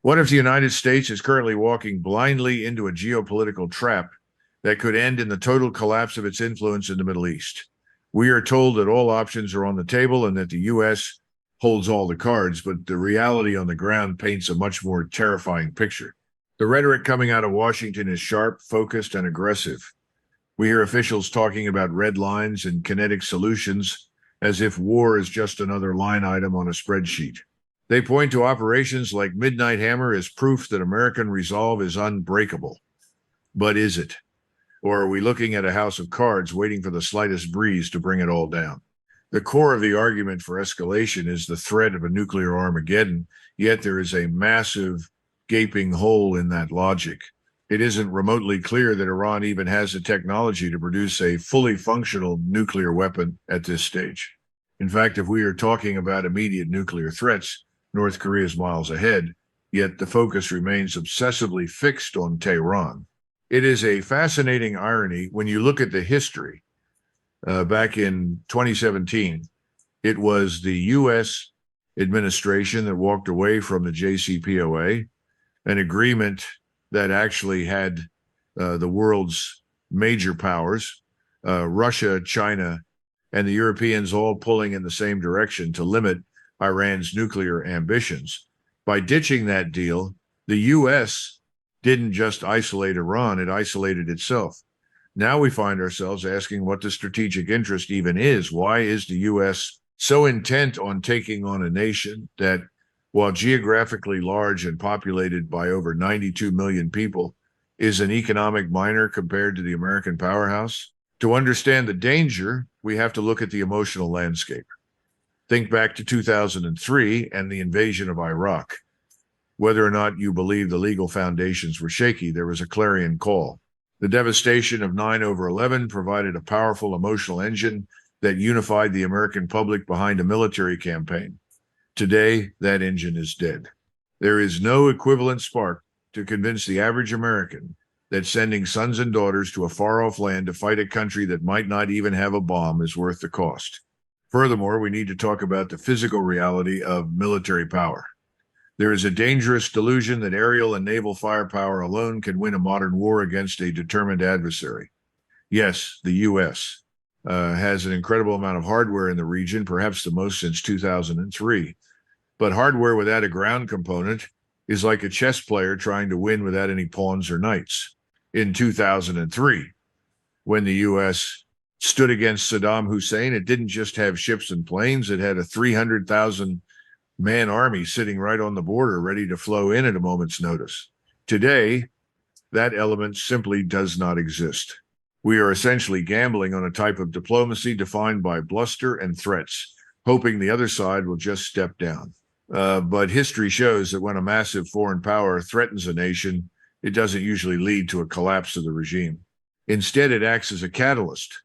What if the United States is currently walking blindly into a geopolitical trap that could end in the total collapse of its influence in the Middle East? We are told that all options are on the table and that the U.S. holds all the cards, but the reality on the ground paints a much more terrifying picture. The rhetoric coming out of Washington is sharp, focused, and aggressive. We hear officials talking about red lines and kinetic solutions as if war is just another line item on a spreadsheet. They point to operations like Midnight Hammer as proof that American resolve is unbreakable. But is it? Or are we looking at a house of cards waiting for the slightest breeze to bring it all down? The core of the argument for escalation is the threat of a nuclear Armageddon, yet there is a massive gaping hole in that logic. It isn't remotely clear that Iran even has the technology to produce a fully functional nuclear weapon at this stage. In fact, if we are talking about immediate nuclear threats, North Korea is miles ahead, yet the focus remains obsessively fixed on Tehran. It is a fascinating irony when you look at the history. Back in 2017, it was the U.S. administration that walked away from the JCPOA, an agreement that actually had the world's major powers, Russia, China, and the Europeans all pulling in the same direction to limit Iran's nuclear ambitions. By ditching that deal, the U.S. didn't just isolate Iran, it isolated itself. Now we find ourselves asking what the strategic interest even is. Why is the U.S. so intent on taking on a nation that, while geographically large and populated by over 92 million people, is an economic minor compared to the American powerhouse? To understand the danger, we have to look at the emotional landscape. Think back to 2003 and the invasion of Iraq. Whether or not you believe the legal foundations were shaky, there was a clarion call. The devastation of 9/11 provided a powerful emotional engine that unified the American public behind a military campaign. Today, that engine is dead. There is no equivalent spark to convince the average American that sending sons and daughters to a far-off land to fight a country that might not even have a bomb is worth the cost. Furthermore, we need to talk about the physical reality of military power. There is a dangerous delusion that aerial and naval firepower alone can win a modern war against a determined adversary. Yes, the U.S. Has an incredible amount of hardware in the region, perhaps the most since 2003. But hardware without a ground component is like a chess player trying to win without any pawns or knights. In 2003, when the U.S. stood against Saddam Hussein, it didn't just have ships and planes, it had a 300,000-man army sitting right on the border, ready to flow in at a moment's notice. Today, that element simply does not exist. We are essentially gambling on a type of diplomacy defined by bluster and threats, hoping the other side will just step down. But history shows that when a massive foreign power threatens a nation, it doesn't usually lead to a collapse of the regime. Instead, it acts as a catalyst,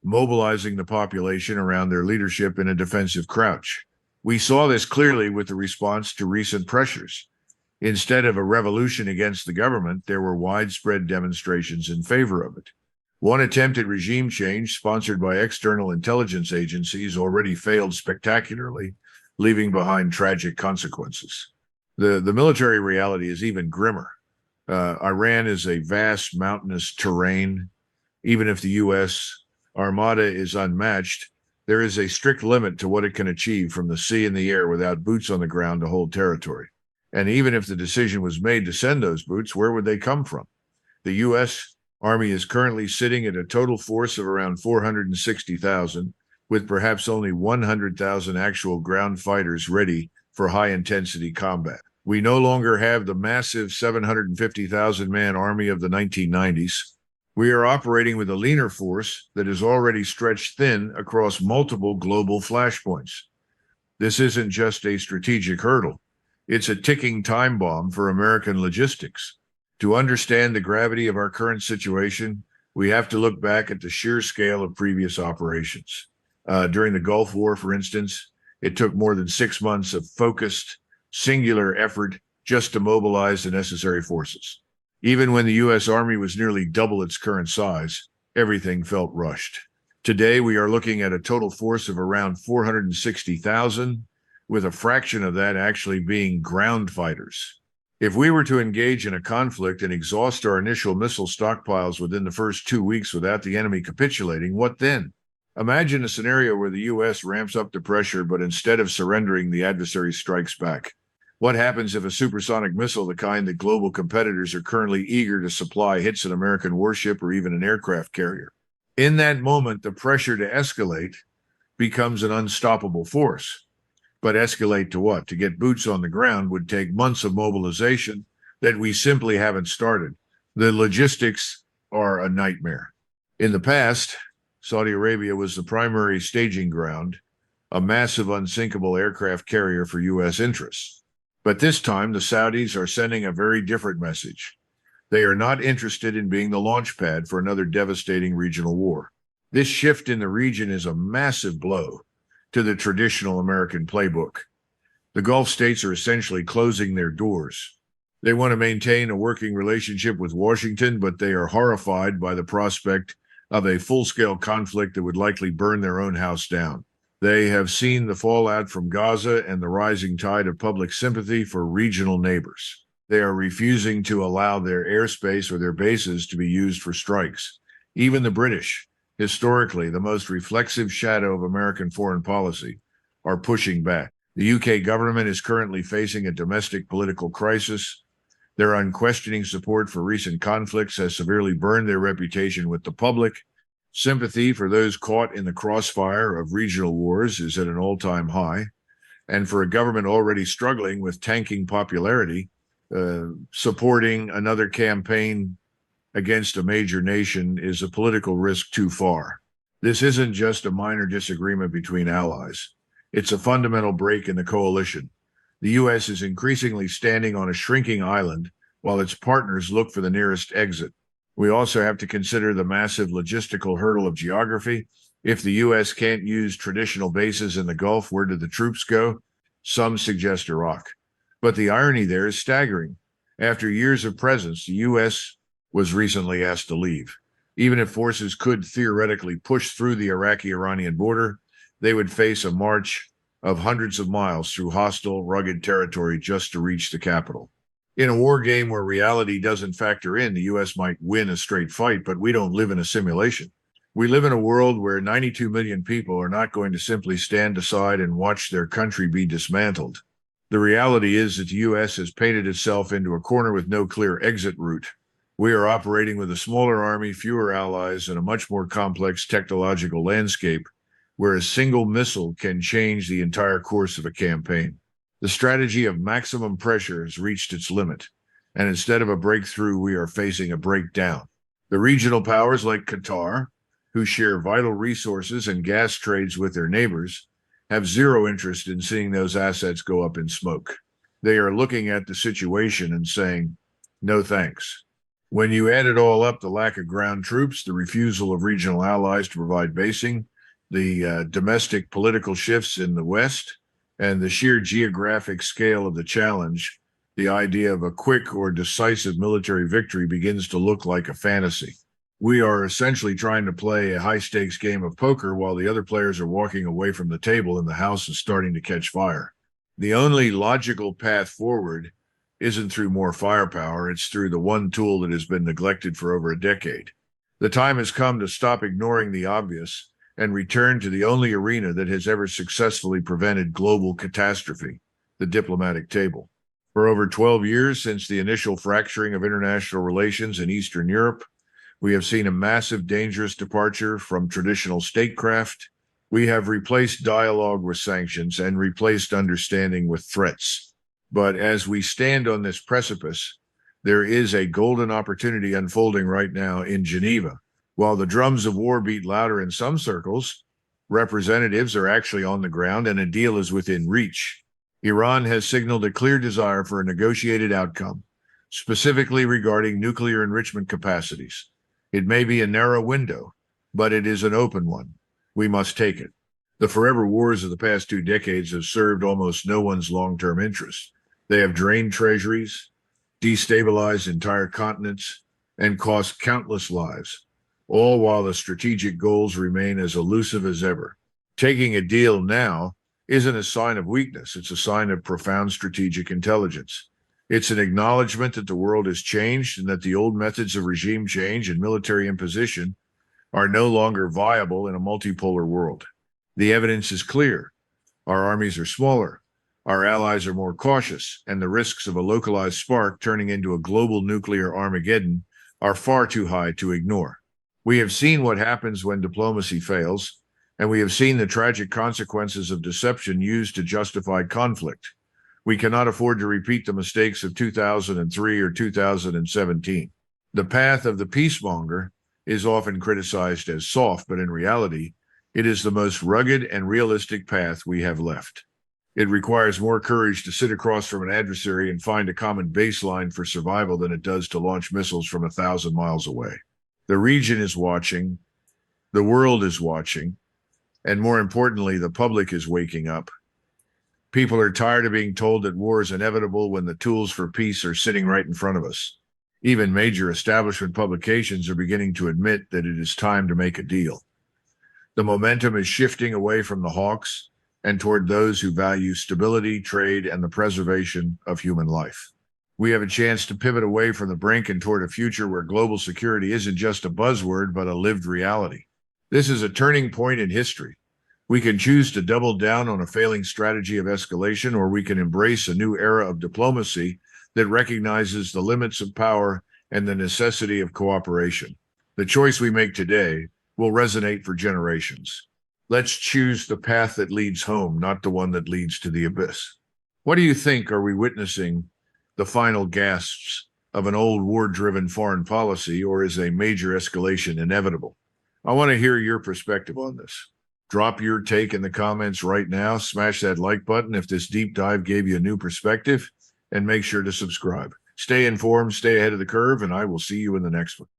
mobilizing the population around their leadership in a defensive crouch. We saw this clearly with the response to recent pressures. Instead of a revolution against the government, there were widespread demonstrations in favor of it. One attempt at regime change, sponsored by external intelligence agencies, already failed spectacularly, leaving behind tragic consequences. The military reality is even grimmer. Iran is a vast mountainous terrain. Even if the U.S. Armada is unmatched, there is a strict limit to what it can achieve from the sea and the air without boots on the ground to hold territory. And even if the decision was made to send those boots, where would they come from? The U.S. Army is currently sitting at a total force of around 460,000, with perhaps only 100,000 actual ground fighters ready for high-intensity combat. We no longer have the massive 750,000-man army of the 1990s. We are operating with a leaner force that is already stretched thin across multiple global flashpoints. This isn't just a strategic hurdle. It's a ticking time bomb for American logistics. To understand the gravity of our current situation, we have to look back at the sheer scale of previous operations. During the Gulf War, for instance, it took more than 6 months of focused, singular effort just to mobilize the necessary forces. Even when the U.S. Army was nearly double its current size, everything felt rushed. Today, we are looking at a total force of around 460,000, with a fraction of that actually being ground fighters. If we were to engage in a conflict and exhaust our initial missile stockpiles within the first 2 weeks without the enemy capitulating, what then? Imagine a scenario where the U.S. ramps up the pressure, but instead of surrendering, the adversary strikes back. What happens if a supersonic missile, the kind that global competitors are currently eager to supply, hits an American warship or even an aircraft carrier? In that moment, the pressure to escalate becomes an unstoppable force. But escalate to what? To get boots on the ground would take months of mobilization that we simply haven't started. The logistics are a nightmare. In the past, Saudi Arabia was the primary staging ground, a massive unsinkable aircraft carrier for U.S. interests. But this time, the Saudis are sending a very different message. They are not interested in being the launch pad for another devastating regional war. This shift in the region is a massive blow to the traditional American playbook. The Gulf states are essentially closing their doors. They want to maintain a working relationship with Washington, but they are horrified by the prospect of a full-scale conflict that would likely burn their own house down. They have seen the fallout from Gaza and the rising tide of public sympathy for regional neighbors. They are refusing to allow their airspace or their bases to be used for strikes. Even the British, historically the most reflexive shadow of American foreign policy, are pushing back. The UK government is currently facing a domestic political crisis. Their unquestioning support for recent conflicts has severely burned their reputation with the public. Sympathy for those caught in the crossfire of regional wars is at an all-time high. And for a government already struggling with tanking popularity, supporting another campaign against a major nation is a political risk too far. This isn't just a minor disagreement between allies. It's a fundamental break in the coalition. The U.S. is increasingly standing on a shrinking island while its partners look for the nearest exit. We also have to consider the massive logistical hurdle of geography. If the U.S. can't use traditional bases in the Gulf, where do the troops go? Some suggest Iraq. But the irony there is staggering. After years of presence, the U.S. was recently asked to leave. Even if forces could theoretically push through the Iraqi-Iranian border, they would face a march of hundreds of miles through hostile, rugged territory just to reach the capital. In a war game where reality doesn't factor in, the U.S. might win a straight fight, but we don't live in a simulation. We live in a world where 92 million people are not going to simply stand aside and watch their country be dismantled. The reality is that the U.S. has painted itself into a corner with no clear exit route. We are operating with a smaller army, fewer allies, and a much more complex technological landscape where a single missile can change the entire course of a campaign. The strategy of maximum pressure has reached its limit, and instead of a breakthrough, we are facing a breakdown. The regional powers like Qatar, who share vital resources and gas trades with their neighbors, have zero interest in seeing those assets go up in smoke. They are looking at the situation and saying, no thanks. When you add it all up, the lack of ground troops, the refusal of regional allies to provide basing, the domestic political shifts in the West, and the sheer geographic scale of the challenge, the idea of a quick or decisive military victory begins to look like a fantasy. We are essentially trying to play a high-stakes game of poker while the other players are walking away from the table and the house is starting to catch fire. The only logical path forward isn't through more firepower, it's through the one tool that has been neglected for over a decade. The time has come to stop ignoring the obvious and return to the only arena that has ever successfully prevented global catastrophe, the diplomatic table. For over 12 years, since the initial fracturing of international relations in Eastern Europe, we have seen a massive, dangerous departure from traditional statecraft. We have replaced dialogue with sanctions and replaced understanding with threats. But as we stand on this precipice, there is a golden opportunity unfolding right now in Geneva. While the drums of war beat louder in some circles, representatives are actually on the ground and a deal is within reach. Iran has signaled a clear desire for a negotiated outcome, specifically regarding nuclear enrichment capacities. It may be a narrow window, but it is an open one. We must take it. The forever wars of the past 2 decades have served almost no one's long-term interests. They have drained treasuries, destabilized entire continents, and cost countless lives, all while the strategic goals remain as elusive as ever. Taking a deal now isn't a sign of weakness. It's a sign of profound strategic intelligence. It's an acknowledgement that the world has changed and that the old methods of regime change and military imposition are no longer viable in a multipolar world. The evidence is clear. Our armies are smaller, our allies are more cautious, and the risks of a localized spark turning into a global nuclear Armageddon are far too high to ignore. We have seen what happens when diplomacy fails, and we have seen the tragic consequences of deception used to justify conflict. We cannot afford to repeat the mistakes of 2003 or 2017. The path of the peacemonger is often criticized as soft, but in reality, it is the most rugged and realistic path we have left. It requires more courage to sit across from an adversary and find a common baseline for survival than it does to launch missiles from 1,000 miles away. The region is watching, the world is watching, and more importantly, the public is waking up. People are tired of being told that war is inevitable when the tools for peace are sitting right in front of us. Even major establishment publications are beginning to admit that it is time to make a deal. The momentum is shifting away from the hawks and toward those who value stability, trade, and the preservation of human life. We have a chance to pivot away from the brink and toward a future where global security isn't just a buzzword, but a lived reality. This is a turning point in history. We can choose to double down on a failing strategy of escalation, or we can embrace a new era of diplomacy that recognizes the limits of power and the necessity of cooperation. The choice we make today will resonate for generations. Let's choose the path that leads home, not the one that leads to the abyss. What do you think? Are we witnessing the final gasps of an old war-driven foreign policy, or is a major escalation inevitable? I want to hear your perspective on this. Drop your take in the comments right now. Smash that like button if this deep dive gave you a new perspective, and make sure to subscribe. Stay informed, stay ahead of the curve, and I will see you in the next one.